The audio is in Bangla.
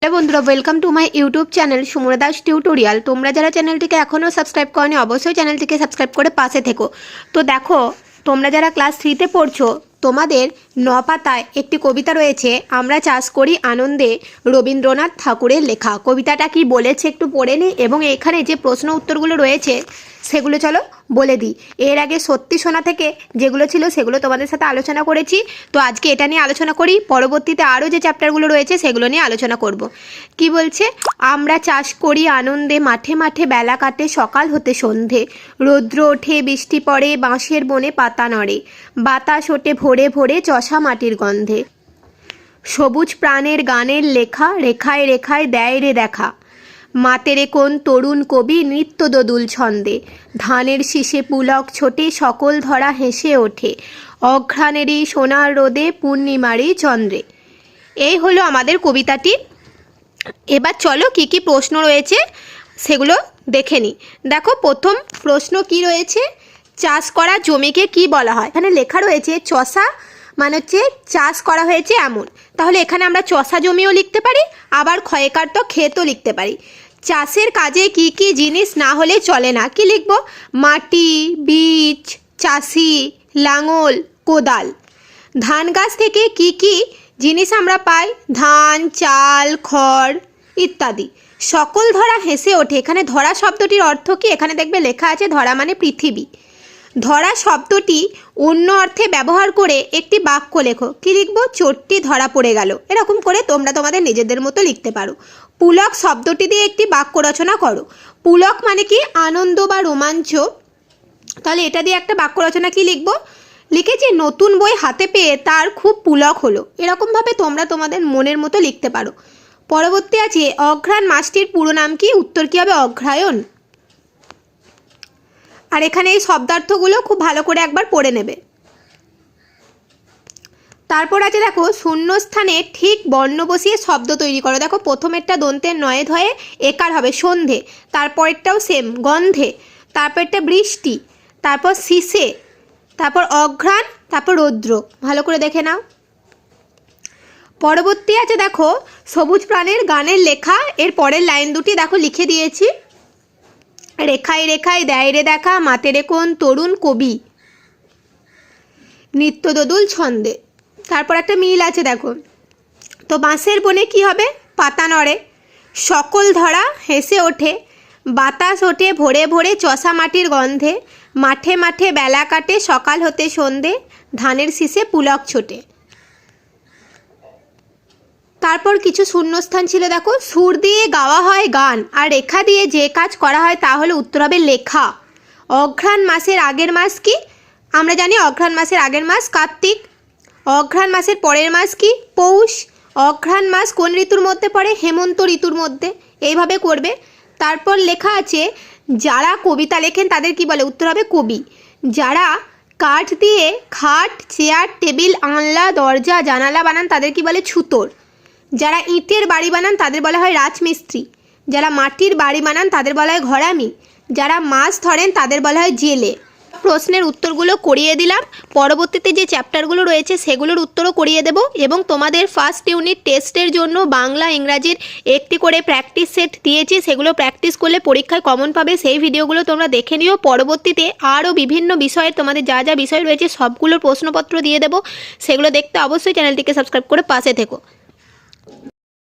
হ্যালো বন্ধুরা, welcome to my YouTube channel Sumana Das tutorial. তোমরা যারা চ্যানেলটিকে এখনও সাবস্ক্রাইব করনি অবশ্যই চ্যানেলটিকে সাবস্ক্রাইব করে পাশে থেকো। তো দেখো, তোমরা যারা ক্লাস 3তে পড়ছো তোমাদের 9 পাতায় একটি কবিতা রয়েছে, আমরা চাষ করি আনন্দে, রবীন্দ্রনাথ ঠাকুরের লেখা। কবিতাটা কি বলেছে একটু পড়ে নিই এবং এখানে যে প্রশ্ন উত্তরগুলো রয়েছে সেগুলো চলো বলে দিই। এর আগে সত্যি শোনা থেকে যেগুলো ছিল সেগুলো তোমাদের সাথে আলোচনা করেছি, তো আজকে এটা নিয়ে আলোচনা করি। পরবর্তীতে আরও যে চ্যাপ্টারগুলো রয়েছে সেগুলো নিয়ে আলোচনা করব। কি বলছে? আমরা চাষ করি আনন্দে, মাঠে মাঠে বেলা কাটে সকাল হতে সন্ধে, রৌদ্র ওঠে বৃষ্টি পড়ে বাঁশের বনে পাতা নড়ে, বাতাস ওঠে ভোরে ভোরে চষা মাটির গন্ধে, সবুজ প্রাণের গানের লেখা রেখায় রেখায় দেয় রে দেখা, মাতেরে কোন তরুণ কবি নৃত্য দোদুল ছন্দে, ধানের শীষে পুলক ছোটে সকল ধরা হেসে ওঠে, অঘ্রাণেরই সোনার রোদে পূর্ণিমারই চন্দ্রে। এই হলো আমাদের কবিতাটি। এবার চলো কি কি প্রশ্ন রয়েছে সেগুলো দেখে নিই। দেখো, প্রথম প্রশ্ন কি রয়েছে, চাষ করা জমিকে কি বলা হয়? এখানে লেখা রয়েছে চষা মানে হচ্ছে চাষ করা হয়েছে এমন, তাহলে এখানে আমরা চষা জমিও লিখতে পারি, আবার ক্ষয়কার তো ক্ষেতও লিখতে পারি। চাষের কাজে কি কি জিনিস না হলে চলে না, কি লিখব? মাটি, বীজ, চাষি, লাঙল, কোদাল। ধান গাছ থেকে কি কি জিনিস আমরা পাই? ধান, চাল, খড় ইত্যাদি। সকল ধরা হেসে ওঠে, এখানে ধরা শব্দটির অর্থ কি? এখানে দেখবে লেখা আছে ধরা মানে পৃথিবী। ধরা শব্দটি অন্য অর্থে ব্যবহার করে একটি বাক্য লেখো। কি লিখব? চোরটি ধরা পড়ে গেল। এরকম করে তোমরা তোমাদের নিজেদের মতো লিখতে পারো। পুলক শব্দটি দিয়ে একটি বাক্য রচনা করো। পুলক মানে কি? আনন্দ বা রোমাঞ্চ। তাহলে এটা দিয়ে একটা বাক্য রচনা কি লিখব? লিখেছি নতুন বই হাতে পেয়ে তার খুব পুলক হলো। এরকমভাবে তোমরা তোমাদের মনের মতো লিখতে পারো। পরবর্তী আছে অঘ্রাণ মাসটির পুরো নাম কি? উত্তর কি হবে? অগ্রহায়ণ। আর এখানে এই শব্দার্থগুলো খুব ভালো করে একবার পড়ে নেবে। তারপর আছে দেখো, শূন্যস্থানে ঠিক বর্ণ বসিয়ে শব্দ তৈরি করো। দেখো, প্রথমেরটা দন্তের নয়ে ধয়ে একার হবে সন্ধে, তারপরেরটাও সেম গন্ধে, তারপরটা বৃষ্টি, তারপর শীষে, তারপর অঘ্রাণ, তারপর রৌদ্র। ভালো করে দেখে নাও। পরবর্তী আছে দেখো, সবুজ প্রাণের গানের লেখা। এর পরের লাইন দুটি দেখো লিখে দিয়েছি, রেখায় রেখায় দেয় রে দেখা, মাতেরে কোন তরুণ কবি নৃত্য দোদুল ছন্দে। তারপর একটা মিল আছে দেখো, তো বাঁশের বনে কি হবে? পাতা নড়ে, সকল ধরা হেসে ওঠে, বাতাস ওঠে ভোরে ভোরে চষা মাটির গন্ধে, মাঠে মাঠে বেলা কাটে সকাল হতে সন্ধে, ধানের শীষে পুলক ছোটে। তারপর কিছু শূন্যস্থান ছিল দেখো, সুর দিয়ে গাওয়া হয় গান আর রেখা দিয়ে যে কাজ করা হয় তা হলো উত্তর হবে লেখা। অঘ্রাণ মাসের আগের মাস কি? আমরা জানি অঘ্রাণ মাসের আগের মাস কার্তিক। অঘ্রাণ মাসের পরের মাস কি? পৌষ। অঘ্রাণ মাস কোন ঋতুর মধ্যে পড়ে? হেমন্ত ঋতুর মধ্যে। এইভাবে করবে। তারপর লেখা আছে যারা কবিতা লেখেন তাদের কি বলে? উত্তর হবে কবি। যারা কাঠ দিয়ে খাট, চেয়ার, টেবিল, আনলা, দরজা, জানালা বানান তাদের কি বলে? ছুতোর। যারা ইটের বাড়ি বানান তাদের বলা হয় রাজমিস্ত্রি। যারা মাটির বাড়ি বানান তাদের বলা হয় ঘরামি। যারা মাছ ধরেন তাদের বলা হয় জেলে। প্রশ্নের উত্তরগুলো করিয়ে দিলাম। পরবর্তীতে যে চ্যাপ্টারগুলো রয়েছে সেগুলোর উত্তরও করিয়ে দেব এবং তোমাদের ফার্স্ট ইউনিট টেস্টের জন্য বাংলা ইংরাজির একটি করে প্র্যাকটিস সেট দিয়েছি, সেগুলো প্র্যাকটিস করলে পরীক্ষায় কমন পাবে। সেই ভিডিওগুলো তোমরা দেখে নিও। পরবর্তীতে আরও বিভিন্ন বিষয়ের তোমাদের যা যা বিষয় রয়েছে সবগুলোর প্রশ্নপত্র দিয়ে দেবো, সেগুলো দেখতে অবশ্যই চ্যানেলটিকে সাবস্ক্রাইব করে পাশে থেকো।